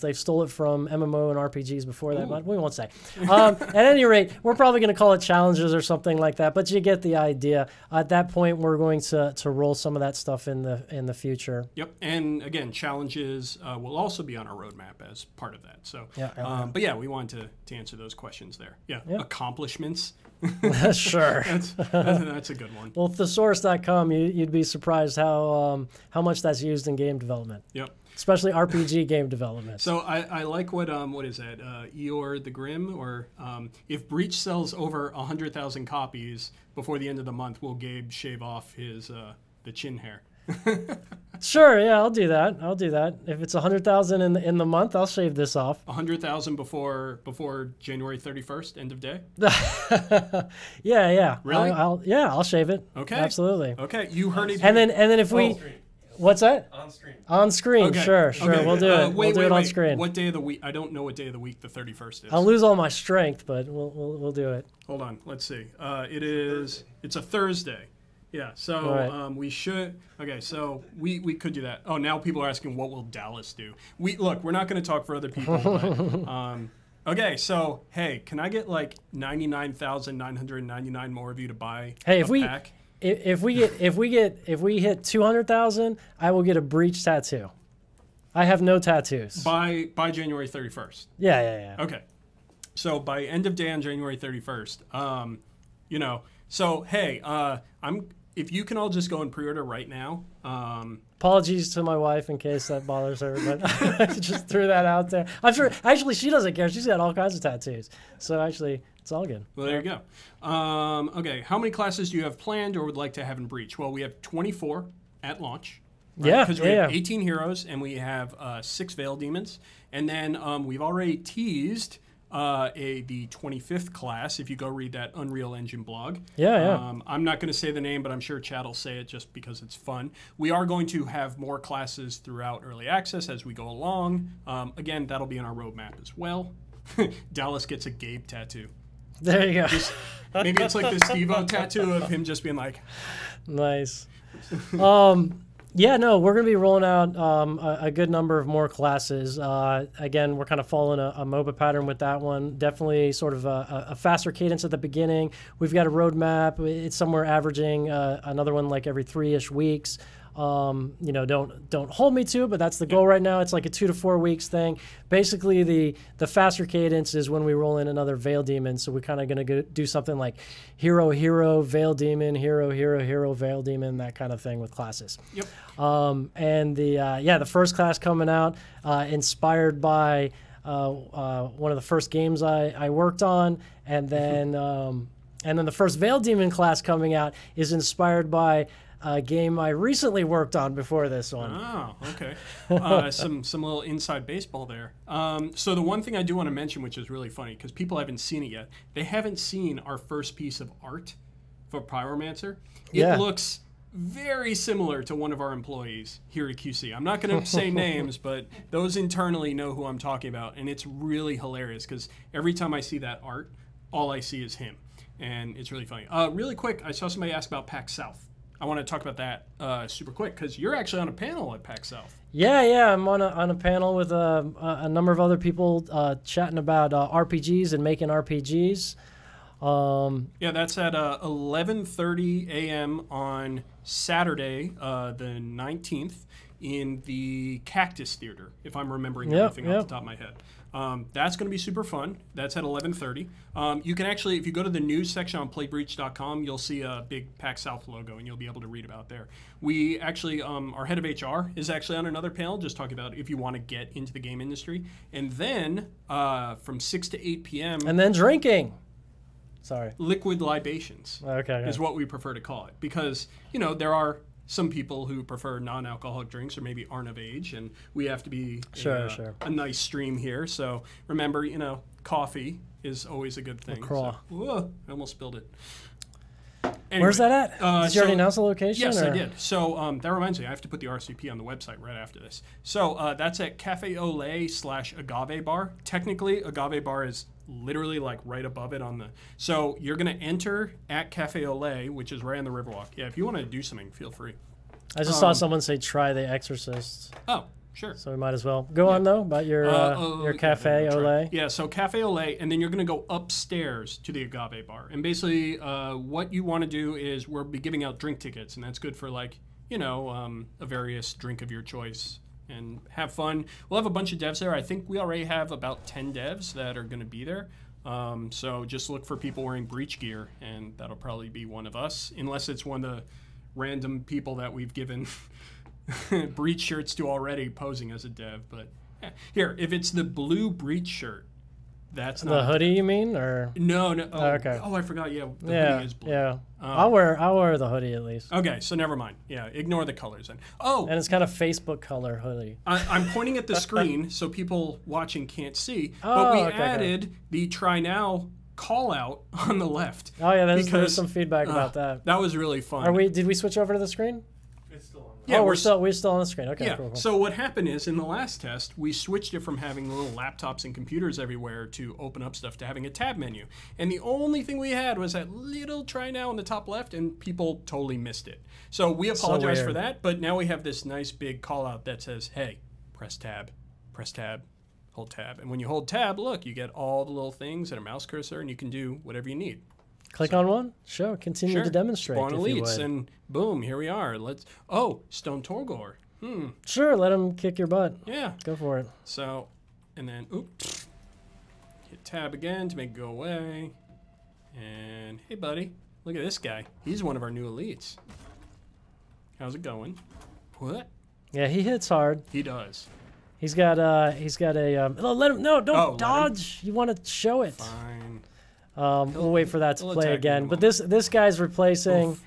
They stole it from MMO and RPGs before that, but we won't say. At any rate, we're probably going to call it challenges or something like that, but you get the idea. At that point, we're going to roll some of that stuff in the future. Yep, and again, challenges will also be on our roadmap as part of that. So, but yeah, we wanted to answer those questions there. Yeah, yep. Accomplishments. Sure. That's a good one. Well, thesaurus.com, you'd be surprised how much that's used in game development. Yep. Especially RPG game development. So I like what is that? Eeyore the Grim, or if Breach sells over 100,000 copies before the end of the month, will Gabe shave off his the chin hair? Sure, yeah, I'll do that. If it's 100,000 in the month, I'll shave this off. 100,000 before January 31st, end of day. Yeah. Really? I'll shave it. Okay. Absolutely. Okay, you heard it. And then if we, what's that? On screen. Okay. Sure. Okay. We'll do it. We'll do it on screen. What day of the week? I don't know what day of the week the 31st is. I'll lose all my strength, but we'll do it. Hold on. Let's see. It's a Thursday. Yeah, so right. We should. Okay, so we could do that. Oh, now people are asking, what will Dallas do? We're not going to talk for other people. But, okay, so hey, can I get like 99,999 more of you to buy a pack? If we hit 200,000, I will get a Breach tattoo. I have no tattoos. By January 31st. Yeah. Okay, so by end of day on January 31st, So hey, if you can all just go and pre-order right now. Apologies to my wife in case that bothers her, but I just threw that out there. I'm sure. Actually, she doesn't care. She's got all kinds of tattoos, so actually, it's all good. Well, there you go. Okay, how many classes do you have planned or would like to have in Breach? Well, we have 24 at launch. Right? Yeah, because we have 18 heroes and we have 6 Veil Demons, and then we've already teased the 25th class, if you go read that Unreal Engine blog. Yeah. I'm not going to say the name, but I'm sure Chad will say it just because it's fun. We are going to have more classes throughout Early Access as we go along. Again, that'll be in our roadmap as well. Dallas gets a Gabe tattoo. There you go. Maybe it's like the Steve-O tattoo of him just being like... Nice. Yeah, no, we're going to be rolling out a good number of more classes. Again, we're kind of following a MOBA pattern with that one. Definitely sort of a faster cadence at the beginning. We've got a roadmap. It's somewhere averaging another one like every 3-ish weeks. Don't hold me to it, but that's the goal right now. It's like a 2 to 4 weeks thing. Basically, the faster cadence is when we roll in another Veil Demon. So we're kind of going to do something like hero, Veil Demon, hero, Veil Demon, that kind of thing with classes. Yep. And the first class coming out, inspired by one of the first games I worked on, and then the first Veil Demon class coming out is inspired by a game I recently worked on before this one. Oh, okay. Some little inside baseball there. So the one thing I do want to mention, which is really funny, because people haven't seen it yet, they haven't seen our first piece of art for Pyromancer. It looks very similar to one of our employees here at QC. I'm not going to say names, but those internally know who I'm talking about, and it's really hilarious because every time I see that art, all I see is him, and it's really funny. Really quick, I saw somebody ask about PAX South. I want to talk about that super quick because you're actually on a panel at PAX South. Yeah, I'm on a panel with a number of other people chatting about RPGs and making RPGs. Yeah, that's at 11:30 a.m. on Saturday, the 19th, in the Cactus Theater, if I'm remembering everything off the top of my head. That's going to be super fun. That's at 11:30. You can actually, if you go to the news section on playbreach.com, you'll see a big PAX South logo, and you'll be able to read about there. We actually, our head of HR is actually on another panel, just talking about if you want to get into the game industry. And then from 6 to 8 p.m. And then drinking. Sorry. Liquid libations is what we prefer to call it. Because, there are some people who prefer non-alcoholic drinks or maybe aren't of age, and we have to be a nice stream here. So remember, coffee is always a good thing. LaCroix. So, I almost spilled it. Anyway, Where's that at? Did you already announce the location? Yes, or? I did. So that reminds me, I have to put the RCP on the website right after this. So that's at Cafe Olé / Agave Bar. Technically, Agave Bar is literally like right above it on the. So you're gonna enter at Cafe Olé, which is right on the Riverwalk. Yeah, if you want to do something, feel free. I just saw someone say try the Exorcist. Oh, sure. So we might as well go on though about your Cafe Olé. Yeah, so Cafe Olé, and then you're going to go upstairs to the Agave Bar. And basically, what you want to do is we'll be giving out drink tickets, and that's good for like a various drink of your choice. And have fun. We'll have a bunch of devs there. I think we already have about 10 devs that are going to be there. So just look for people wearing breach gear, and that'll probably be one of us, unless it's one of the random people that we've given breach shirts to already posing as a dev. But yeah. Here, if it's the blue breach shirt, that's not the hoodie. You mean, or no? Oh, okay. Oh, I forgot. Yeah, the hoodie is blue. Yeah. I'll wear the hoodie at least. Okay, so never mind. Yeah, ignore the colors then. Oh, and it's kind of Facebook color hoodie. I'm pointing at the screen so people watching can't see. But we added the try now call out on the left. Oh yeah, there's some feedback about that. That was really fun. Did we switch over to the screen? It's still on. Yeah, we're still on the screen. Okay, yeah. cool. So what happened is in the last test, we switched it from having little laptops and computers everywhere to open up stuff to having a tab menu. And the only thing we had was that little try now on the top left, and people totally missed it. So we apologize for that, but now we have this nice big call out that says, hey, press tab, hold tab. And when you hold tab, look, you get all the little things and a mouse cursor, and you can do whatever you need. Click on one. Continue to demonstrate. Spawn elites, and boom, here we are. Stone Torgor. Sure, let him kick your butt. Yeah. Go for it. So, and then, hit tab again to make it go away. And, hey, buddy, look at this guy. He's one of our new elites. How's it going? What? Yeah, he hits hard. He does. He's got a, let him, no, don't dodge. You want to show it. Fine. We'll wait for that to play again. But this guy's replacing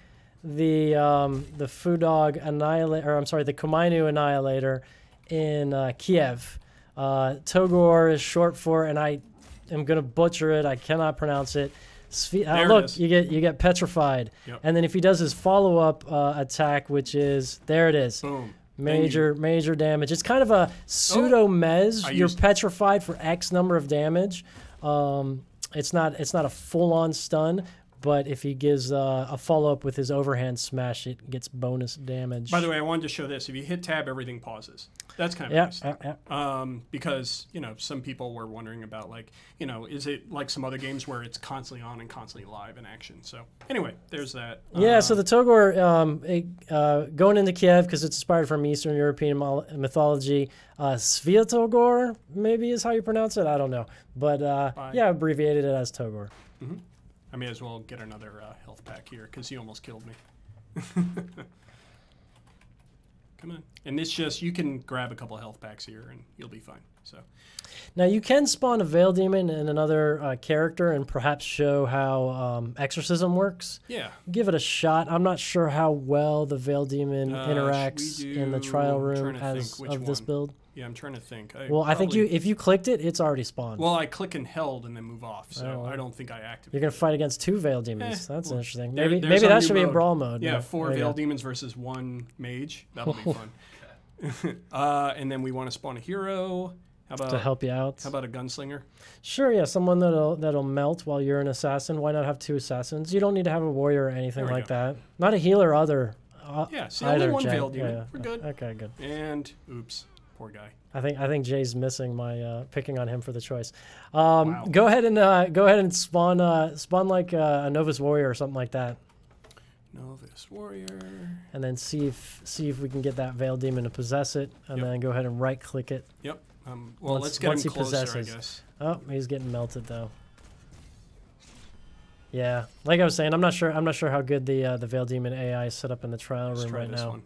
the Foo Dog Annihilator, I'm sorry, the Komainu Annihilator in Kiev. Togor is short for, and I am going to butcher it, I cannot pronounce it. Look, you get petrified. Yep. And then if he does his follow-up attack, which is, there it is. Boom. Major damage. It's kind of a pseudo-mez. You're petrified for X number of damage. It's not a full-on stun, but if he gives a follow-up with his overhand smash, it gets bonus damage. By the way, I wanted to show this. If you hit tab, everything pauses. That's kind of nice. Yeah. Because, some people were wondering about, is it like some other games where it's constantly on and constantly live in action? So, anyway, there's that. Yeah, so the Togor, going into Kiev, because it's inspired from Eastern European mythology, Sviatogor, maybe is how you pronounce it. I don't know. But, yeah, abbreviated it as Togor. Mm-hmm. I may as well get another health pack here, because he almost killed me. Come on. And it's just, you can grab a couple of health packs here, and you'll be fine. So, now, you can spawn a Veil Demon and another character and perhaps show how Exorcism works. Yeah. Give it a shot. I'm not sure how well the Veil Demon interacts in the trial room of this build. Yeah, I'm trying to think. I think if you clicked it, it's already spawned. Well, I click and held and then move off, so I don't think I activated. You're going to fight against 2 Veil Demons. That's interesting. Maybe that should be a brawl mode. Yeah, 4 Veil Demons versus 1 Mage. That'll be fun. And then we want to spawn a hero. How about, to help you out. How about a gunslinger? Sure, yeah, someone that'll melt while you're an assassin. Why not have 2 assassins? You don't need to have a warrior or anything like that. Not a healer, other. Yeah, see, only 1 Veil Demon. Yeah. We're good. Okay, good. And oops, poor guy. I think Jay's missing my picking on him for the choice. Wow. Go ahead and spawn like a Novus Warrior or something like that. Novus Warrior. And then see if we can get that Veil Demon to possess it, and then go ahead and right click it. Yep. Well, let's get him closer, I guess. Oh, he's getting melted though. Yeah, like I was saying, I'm not sure how good the Veil Demon AI is set up in the trial room right now. One.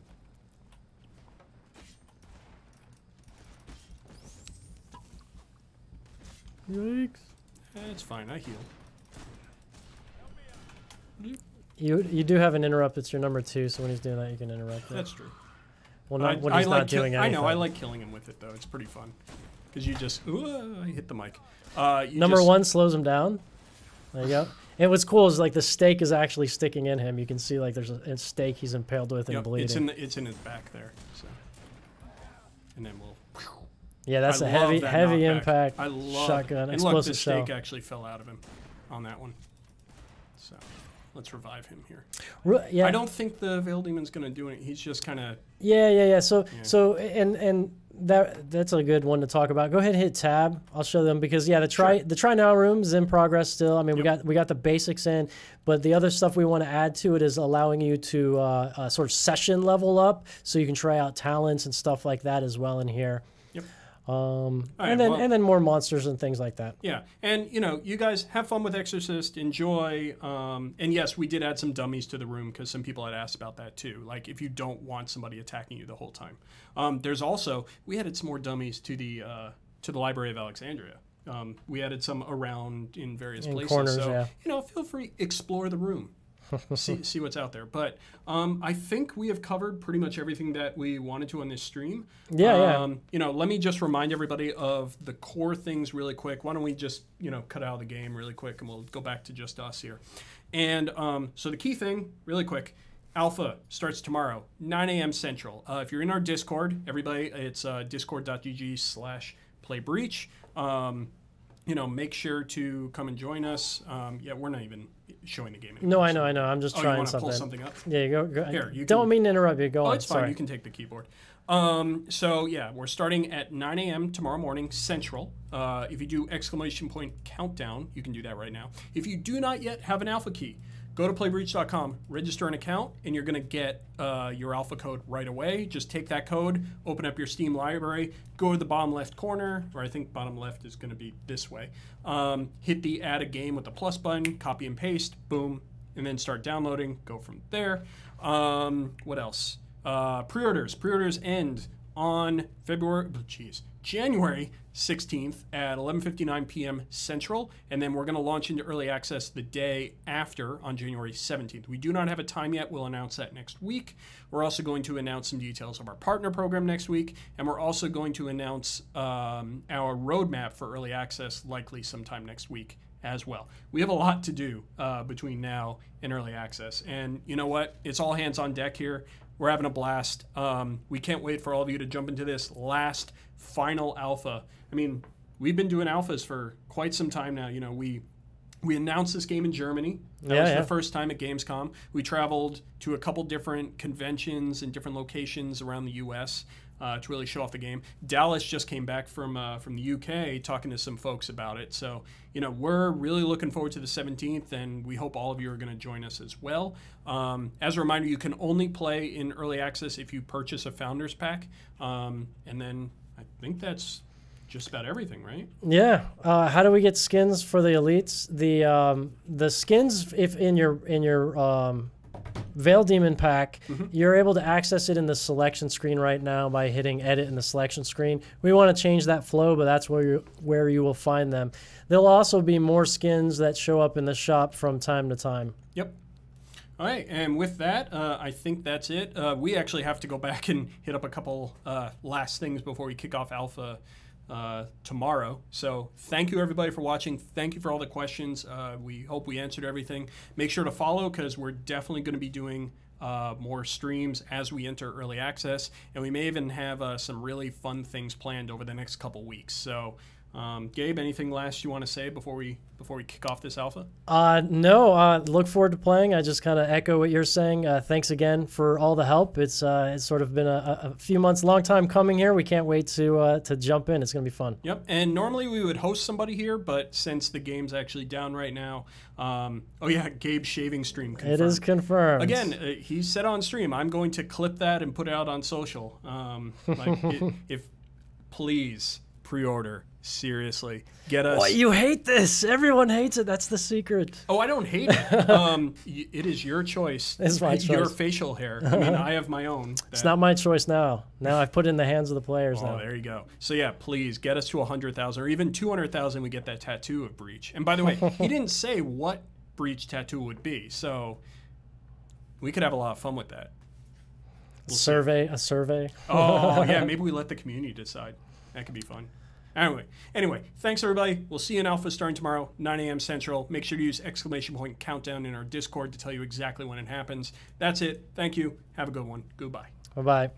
Yikes! It's fine. I heal. You do have an interrupt. It's your number 2, so when he's doing that, you can interrupt it. That's true. Well, not when he's not doing anything. I know. I like killing him with it though. It's pretty fun because you just I hit the mic. Number 1 slows him down. There you go. And what's cool is like the stake is actually sticking in him. You can see like there's a stake he's impaled with and bleeding. It's in his back there. So. And then we'll. Yeah, that's a heavy impact I love shotgun. And explosive look, the shell. stake actually fell out of him on that one. So let's revive him here. Yeah. I don't think the Veil Demon's going to do it. He's just kind of. Yeah. So and that's a good one to talk about. Go ahead and hit tab. I'll show them because the try now room is in progress still. I mean, we got the basics in, but the other stuff we want to add to it is allowing you to sort of session level up, so you can try out talents and stuff like that as well in here. Yep. And then more monsters and things like that. Yeah, and you guys have fun with Exorcist, enjoy. And yes, we did add some dummies to the room because some people had asked about that too. Like if you don't want somebody attacking you the whole time. There's also we added some more dummies to the Library of Alexandria. We added some around in various places. Corners, so feel free explore the room. see what's out there. But I think we have covered pretty much everything that we wanted to on this stream. Yeah. Let me just remind everybody of the core things really quick. Why don't we just, cut out of the game really quick and we'll go back to just us here. And so the key thing, really quick, Alpha starts tomorrow, 9 a.m. Central. If you're in our Discord, everybody, it's discord.gg/playbreach. Make sure to come and join us. We're not even showing the game anymore. No, I know. I'm just trying you something. Pull something up? Yeah, go. Here, don't mean to interrupt you. Go on. It's fine. You can take the keyboard. We're starting at 9 a.m. tomorrow morning Central. If you do ! Countdown, you can do that right now. If you do not yet have an alpha key, go to playbreach.com, register an account, and you're going to get your alpha code right away. Just take that code, open up your Steam library, go to the bottom left corner, or I think bottom left is going to be this way. Hit the add a game with the plus button, copy and paste, boom, and then start downloading. Go from there. What else? Pre-orders. Pre-orders end on January 16th at 11:59 p.m. Central, and then we're going to launch into early access the day after on January 17th. We do not have a time yet. We'll announce that next week. We're also going to announce some details of our partner program next week, and we're also going to announce our roadmap for early access likely sometime next week as well. We have a lot to do between now and early access, and you know what? It's all hands on deck here. We're having a blast. We can't wait for all of you to jump into this last final alpha. I mean, we've been doing alphas for quite some time now. We announced this game in Germany. That was the first time at Gamescom. We traveled to a couple different conventions in different locations around the U.S. To really show off the game. Dallas just came back from the UK talking to some folks about it. So, we're really looking forward to the 17th, and we hope all of you are going to join us as well. As a reminder, you can only play in early access if you purchase a Founders Pack. And then I think that's just about everything, right? Yeah. How do we get skins for the elites? The skins, if in your Veil Demon pack, you're able to access it in the selection screen right now by hitting edit in the selection screen. We want to change that flow, but that's where you will find them. There'll also be more skins that show up in the shop from time to time. Yep. All right, and with that, I think that's it. We actually have to go back and hit up a couple last things before we kick off Alpha tomorrow. So thank you everybody for watching. Thank you for all the questions. We hope we answered everything. Make sure to follow because we're definitely going to be doing more streams as we enter early access, and we may even have some really fun things planned over the next couple weeks. So Gabe, anything last you want to say before we kick off this alpha? No. Look forward to playing. I just kind of echo what you're saying. Thanks again for all the help. It's sort of been a few months, long time coming here. We can't wait to jump in. It's going to be fun. Yep. And normally we would host somebody here, but since the game's actually down right now, Gabe's shaving stream confirmed. It is confirmed. Again, he said on stream, I'm going to clip that and put it out on social. Please pre-order. Seriously, get us. Oh, you hate this. Everyone hates it. That's the secret. Oh, I don't hate it. It is your choice. It's my choice. Your facial hair. I mean, I have my own. It's not my choice now. Now I've put it in the hands of the players. Oh, there you go. So yeah, please get us to 100,000 or even 200,000. We get that tattoo of Breach. And by the way, he didn't say what Breach tattoo would be, so we could have a lot of fun with that. A survey. Oh yeah, maybe we let the community decide. That could be fun. Anyway, thanks everybody. We'll see you in Alpha starting tomorrow, 9 a.m. Central. Make sure to use !countdown in our Discord to tell you exactly when it happens. That's it. Thank you. Have a good one. Goodbye. Bye-bye.